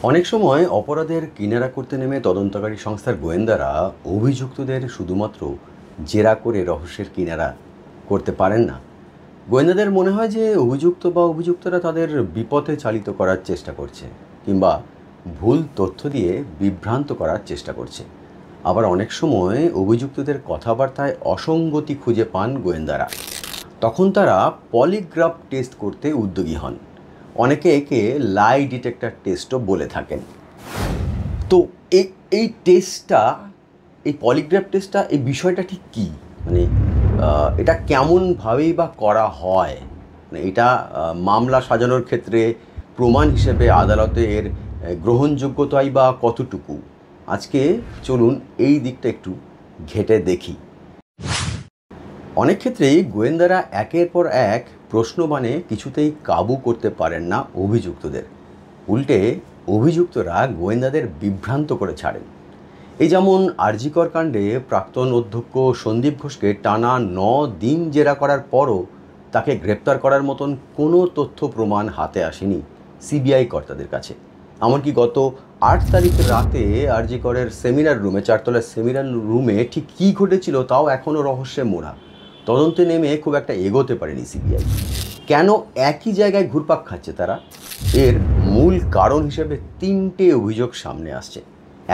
অনেক সময় অপরাধের কিনারা করতে নেমে তদন্তকারী সংস্থার গোয়েন্দারা অভিযুক্তদের শুধুমাত্র জেরা করে রহস্যের কিনারা করতে পারেন না। গোয়েন্দাদের মনে হয় যে অভিযুক্ত বা অভিযুক্তরা তাদের বিপথে চালিত করার চেষ্টা করছে, কিংবা ভুল তথ্য দিয়ে বিভ্রান্ত করার চেষ্টা করছে। আবার অনেক সময় অভিযুক্তদের কথাবার্তায় অসঙ্গতি খুঁজে পান গোয়েন্দারা। তখন তারা পলিগ্রাফ টেস্ট করতে উদ্যোগী হন। অনেকে একে লাই ডিটেক্টর টেস্টও বলে থাকেন। তো এই এই টেস্টটা, এই পলিগ্রাফ টেস্টটা, এই বিষয়টা ঠিক কী, মানে এটা কেমনভাবেই বা করা হয়, মানে এটা মামলা সাজানোর ক্ষেত্রে প্রমাণ হিসেবে আদালতে এর গ্রহণযোগ্যতাই বা কতটুকু, আজকে চলুন এই দিকটা একটু ঘেঁটে দেখি। অনেক ক্ষেত্রেই গোয়েন্দারা একের পর এক প্রশ্নবাণে কিছুতেই কাবু করতে পারেন না অভিযুক্তদের। উল্টে অভিযুক্তরা গোয়েন্দাদের বিভ্রান্ত করে ছাড়েন। এই যেমন আর.জি. কর কাণ্ডে প্রাক্তন অধ্যক্ষ সন্দীপ ঘোষকে টানা 9 দিন জেরা করার পরও তাকে গ্রেপ্তার করার মতন কোনো তথ্য প্রমাণ হাতে আসেনি সিবিআই কর্তাদের কাছে। এমনকি গত 8 তারিখ রাতে আর.জি. করের সেমিনার রুমে, 4 তলার সেমিনার রুমে ঠিক কী ঘটেছিল তাও এখনও রহস্যে মোড়া। তদন্তে নেমে খুব একটা এগোতে পারেনি সিবিআই। কেন একই জায়গায় ঘুরপাক খাচ্ছে তারা? এর মূল কারণ হিসেবে 3টে অভিযোগ সামনে আসছে।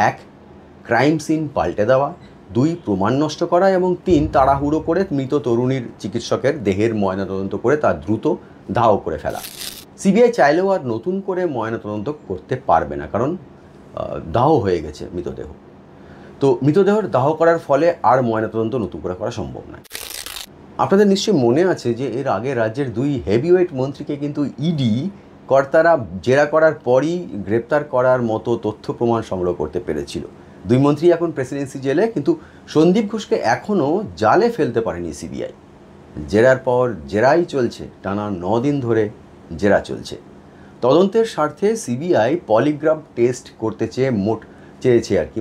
1, ক্রাইম সিন পাল্টে দেওয়া। 2, প্রমাণ নষ্ট করা। এবং 3, তাড়াহুড়ো করে মৃত তরুণীর চিকিৎসকের দেহের ময়নাতদন্ত করে তা দ্রুত দাহ করে ফেলা। সিবিআই চাইলেও আর নতুন করে ময়নাতদন্ত করতে পারবে না, কারণ দাহ হয়ে গেছে মৃতদেহ। তো মৃতদেহের দাহ করার ফলে আর ময়নাতদন্ত নতুন করে করা সম্ভব নয়। আপনাদের নিশ্চয়ই মনে আছে যে এর আগে রাজ্যের 2 হেভিওয়েট মন্ত্রীকে কিন্তু ইডি কর্তারা জেরা করার পরই গ্রেপ্তার করার মতো তথ্য প্রমাণ সংগ্রহ করতে পেরেছিল। 2 মন্ত্রী এখন প্রেসিডেন্সি জেলে, কিন্তু সন্দীপ ঘোষকে এখনও জালে ফেলতে পারেনি সিবিআই। জেরার পর জেরাই চলছে, টানা 9 দিন ধরে জেরা চলছে। তদন্তের স্বার্থে সিবিআই পলিগ্রাফ টেস্ট করতে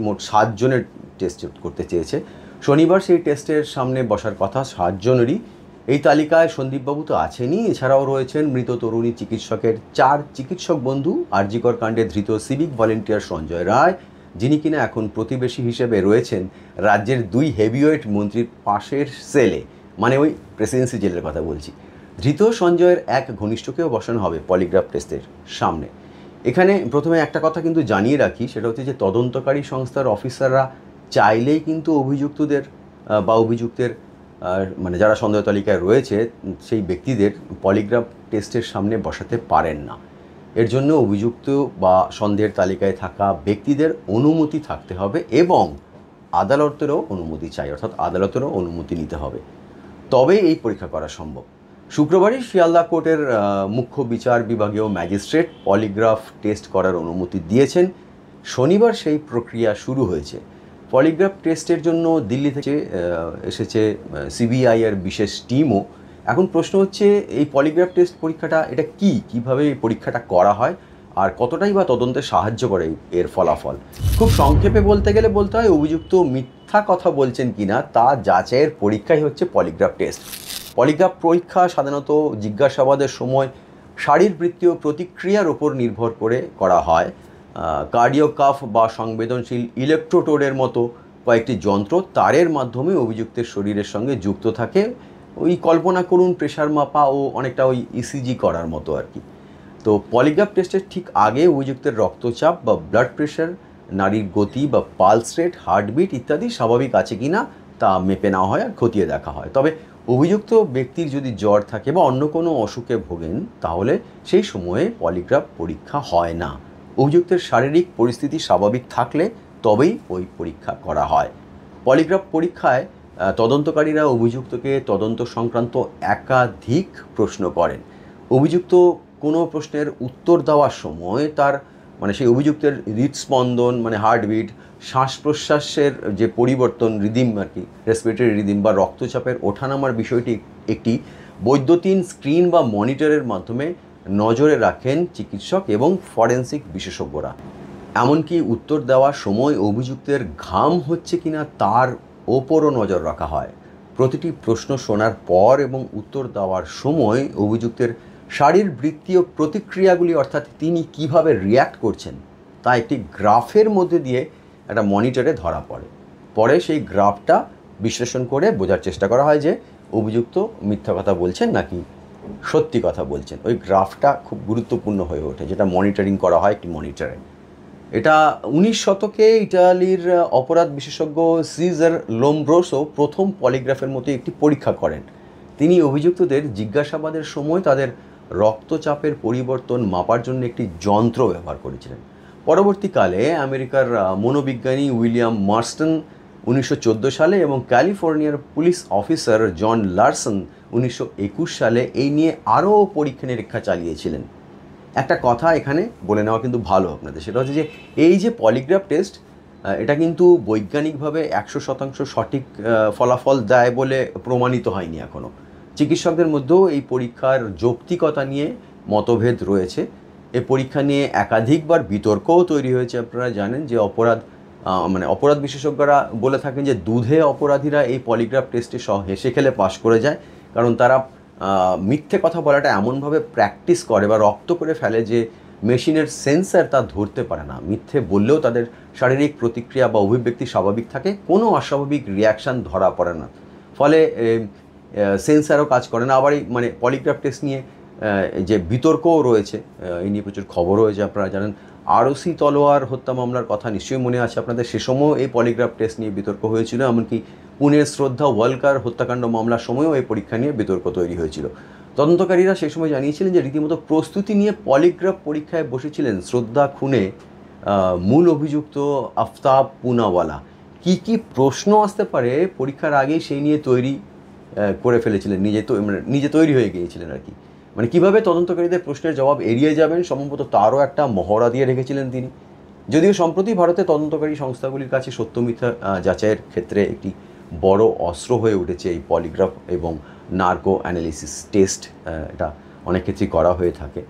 মোট 7 জনের টেস্ট করতে চেয়েছে। শনিবার সেই টেস্টের সামনে বসার কথা 7 জনেরই। এই তালিকায় সন্দীপবাবু তো আছেনই, এছাড়াও রয়েছেন মৃত তরুণী চিকিৎসকের 4 চিকিৎসক বন্ধু, আর.জি. কর কাণ্ডে ধৃত সিভিক ভলেন্টিয়ার সঞ্জয় রায়, যিনি কিনা এখন প্রতিবেশী হিসেবে রয়েছেন রাজ্যের 2 হেভিওয়েট মন্ত্রীর পাশের সেলে, মানে ওই প্রেসিডেন্সি জেলের কথা বলছি। ধৃত সঞ্জয়ের এক ঘনিষ্ঠকেও বসানো হবে পলিগ্রাফ টেস্টের সামনে। এখানে প্রথমে একটা কথা কিন্তু জানিয়ে রাখি, সেটা হচ্ছে যে তদন্তকারী সংস্থার অফিসাররা চাইলেই কিন্তু অভিযুক্তদের বা অভিযুক্তের মানে যারা সন্দেহ তালিকায় রয়েছে সেই ব্যক্তিদের পলিগ্রাফ টেস্টের সামনে বসাতে পারেন না। এর জন্য অভিযুক্ত বা সন্দেহের তালিকায় থাকা ব্যক্তিদের অনুমতি থাকতে হবে এবং আদালতেরও অনুমতি চাই, অর্থাৎ আদালতেরও অনুমতি নিতে হবে, তবেই এই পরীক্ষা করা সম্ভব। শুক্রবারই শিয়ালদা কোর্টের মুখ্য বিচার বিভাগীয় ম্যাজিস্ট্রেট পলিগ্রাফ টেস্ট করার অনুমতি দিয়েছেন। শনিবার সেই প্রক্রিয়া শুরু হয়েছে। পলিগ্রাফ টেস্টের জন্য দিল্লি থেকে এসেছে সিবিআইয়ের বিশেষ টিমও। এখন প্রশ্ন হচ্ছে, এই পলিগ্রাফ টেস্ট পরীক্ষাটা এটা কীভাবে এই পরীক্ষাটা করা হয় আর কতটাই বা তদন্তে সাহায্য করে এর ফলাফল। খুব সংক্ষেপে বলতে গেলে বলতে হয়, অভিযুক্ত মিথ্যা কথা বলছেন কিনা তা যাচাইয়ের পরীক্ষাই হচ্ছে পলিগ্রাফ টেস্ট। পলিগ্রাফ পরীক্ষা সাধারণত জিজ্ঞাসাবাদের সময় শারীরবৃত্তীয় প্রতিক্রিয়ার ওপর নির্ভর করে করা হয়। কার্ডিওকাফ বা সংবেদনশীল ইলেকট্রোটোডের মতো কয়েকটি যন্ত্র তারের মাধ্যমে অভিযুক্তের শরীরের সঙ্গে যুক্ত থাকে। ওই কল্পনা করুন প্রেশার মাপা ও অনেকটা ওই ইসিজি করার মতো আর কি। তো পলিগ্রাফ টেস্টের ঠিক আগে অভিযুক্তের রক্তচাপ বা ব্লাড প্রেশার, নাড়ির গতি বা পালস রেট, হার্টবিট ইত্যাদি স্বাভাবিক আছে কি না তা মেপে নেওয়া হয় আর খতিয়ে দেখা হয়। তবে অভিযুক্ত ব্যক্তির যদি জ্বর থাকে বা অন্য কোনো অসুখে ভোগেন তাহলে সেই সময়ে পলিগ্রাফ পরীক্ষা হয় না। অভিযুক্তের শারীরিক পরিস্থিতি স্বাভাবিক থাকলে তবেই ওই পরীক্ষা করা হয়। পলিগ্রাফ পরীক্ষায় তদন্তকারীরা অভিযুক্তকে তদন্ত সংক্রান্ত একাধিক প্রশ্ন করেন। অভিযুক্ত কোনো প্রশ্নের উত্তর দেওয়ার সময় তার মানে সেই অভিযুক্তের হৃদস্পন্দন মানে হার্টবিট, শ্বাস প্রশ্বাসের যে পরিবর্তন, রিদিম আর কি, রেসপিরেটরি রিদিম বা রক্তচাপের ওঠানামার বিষয়টি একটি বৈদ্যুতিন স্ক্রিন বা মনিটরের মাধ্যমে নজরে রাখেন চিকিৎসক এবং ফরেন্সিক বিশেষজ্ঞরা। এমনকি উত্তর দেওয়ার সময় অভিযুক্তের ঘাম হচ্ছে কিনা তার ওপরও নজর রাখা হয়। প্রতিটি প্রশ্ন শোনার পর এবং উত্তর দেওয়ার সময় অভিযুক্তের শারীরবৃত্তীয় প্রতিক্রিয়াগুলি, অর্থাৎ তিনি কিভাবে রিয়্যাক্ট করছেন তা একটি গ্রাফের মধ্যে দিয়ে একটা মনিটরে ধরা পড়ে। পরে সেই গ্রাফটা বিশ্লেষণ করে বোঝার চেষ্টা করা হয় যে অভিযুক্ত মিথ্যা কথা বলছেন নাকি সত্যি কথা বলছেন। ওই গ্রাফটা খুব গুরুত্বপূর্ণ হয়ে ওঠে, যেটা মনিটরিং করা হয় একটি মনিটরে। এটা 19 শতকে ইটালির অপরাধ বিশেষজ্ঞ সিজার লোমব্রোসো প্রথম পলিগ্রাফের মতো একটি পরীক্ষা করেন। তিনি অভিযুক্তদের জিজ্ঞাসাবাদের সময় তাদের রক্তচাপের পরিবর্তন মাপার জন্য একটি যন্ত্র ব্যবহার করেছিলেন। পরবর্তীকালে আমেরিকার মনোবিজ্ঞানী উইলিয়াম মার্স্টন 1914 সালে এবং ক্যালিফোর্নিয়ার পুলিশ অফিসার জন লারসন 1921 সালে এই নিয়ে আরও পরীক্ষা নিরীক্ষা চালিয়েছিলেন। একটা কথা এখানে বলে নেওয়া কিন্তু ভালো আপনাদের, সেটা হচ্ছে যে এই যে পলিগ্রাফ টেস্ট, এটা কিন্তু বৈজ্ঞানিকভাবে 100% সঠিক ফলাফল দেয় বলে প্রমাণিত হয়নি এখনও। চিকিৎসকদের মধ্যেও এই পরীক্ষার যৌক্তিকতা নিয়ে মতভেদ রয়েছে। এই পরীক্ষা নিয়ে একাধিকবার বিতর্কও তৈরি হয়েছে। আপনারা জানেন যে অপরাধ বিশেষজ্ঞরা বলে থাকেন যে দুধে অপরাধীরা এই পলিগ্রাফ টেস্টে হেসে খেলে পাশ করে যায়, কারণ তারা মিথ্যে কথা বলাটা এমনভাবে প্র্যাকটিস করে বা রপ্ত করে ফেলে যে মেশিনের সেন্সার তা ধরতে পারে না। মিথ্যে বললেও তাদের শারীরিক প্রতিক্রিয়া বা অভিব্যক্তি স্বাভাবিক থাকে, কোনো অস্বাভাবিক রিয়াকশান ধরা পড়ে না, ফলে সেন্সারও কাজ করে না। আবার এই পলিগ্রাফ টেস্ট নিয়ে যে বিতর্কও রয়েছে, এই নিয়ে প্রচুর খবর হয়েছে। আপনারা জানেন আরসি তলোয়ার হত্যা মামলার কথা নিশ্চয়ই মনে আছে আপনাদের। সে সময়ও এই পলিগ্রাফ টেস্ট নিয়ে বিতর্ক হয়েছিল, এমনকি পুনের শ্রদ্ধা ওয়ালকার হত্যাকাণ্ড মামলার সময়ও এই পরীক্ষা নিয়ে বিতর্ক তৈরি হয়েছিল। তদন্তকারীরা সেই সময় জানিয়েছিলেন যে রীতিমতো প্রস্তুতি নিয়ে পলিগ্রাফ পরীক্ষায় বসেছিলেন শ্রদ্ধা খুনে মূল অভিযুক্ত আফতাব পুনাওয়ালা। কি প্রশ্ন আসতে পারে পরীক্ষার আগেই সেই নিয়ে তৈরি করে ফেলেছিলেন, নিজে তৈরি হয়ে গিয়েছিলেন আর কি। কীভাবে তদন্তকারীদের প্রশ্নের জবাব এড়িয়ে যাবেন সম্ভবত তারও একটা মহড়া দিয়ে রেখেছিলেন তিনি। যদিও সম্প্রতি ভারতে তদন্তকারী সংস্থাগুলির কাছে সত্য মিথ্যা যাচাইয়ের ক্ষেত্রে একটি বড় অস্ত্র হয়ে উঠেছে এই পলিগ্রাফ এবং নার্কো অ্যানালিসিস টেস্ট। এটা অনেক ক্ষেত্রেই করা হয়ে থাকে।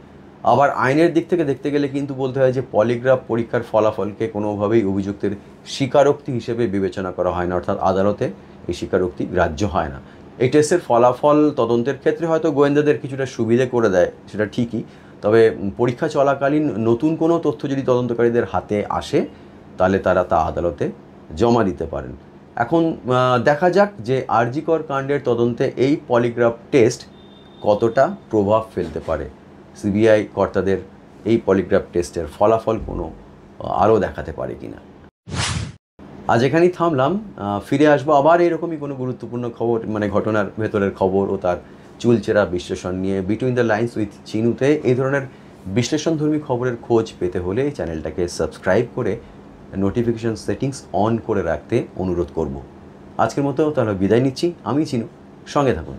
আবার আইনের দিক থেকে দেখতে গেলে কিন্তু বলতে হয় যে পলিগ্রাফ পরীক্ষার ফলাফলকে কোনোভাবেই অভিযুক্তের স্বীকারোক্তি হিসেবে বিবেচনা করা হয় না, অর্থাৎ আদালতে এই স্বীকারোক্তি গ্রাহ্য হয় না। এই টেস্টের ফলাফল তদন্তের ক্ষেত্রে হয়তো গোয়েন্দাদের কিছুটা সুবিধে করে দেয়, সেটা ঠিকই। তবে পরীক্ষা চলাকালীন নতুন কোনো তথ্য যদি তদন্তকারীদের হাতে আসে তাহলে তারা তা আদালতে জমা দিতে পারেন। এখন দেখা যাক যে আরজি কর কাণ্ডের তদন্তে এই পলিগ্রাফ টেস্ট কতটা প্রভাব ফেলতে পারে। সিবিআই কর্তাদের এই পলিগ্রাফ টেস্টের ফলাফল কোনো আরও দেখাতে পারে কিনা। আজ এখানেই থামলাম। ফিরে আসবো আবার এরকমই কোনো গুরুত্বপূর্ণ খবর, ঘটনার ভেতরের খবর ও তার চুলচেরা বিশ্লেষণ নিয়ে। বিটুইন দ্য লাইন্স উইথ চিনুতে এই ধরনের বিশ্লেষণধর্মী খবরের খোঁজ পেতে হলে এই চ্যানেলটাকে সাবস্ক্রাইব করে নোটিফিকেশান সেটিংস অন করে রাখতে অনুরোধ করব। আজকের মতো তাহলে বিদায় নিচ্ছি। আমি চিনু, সঙ্গে থাকুন।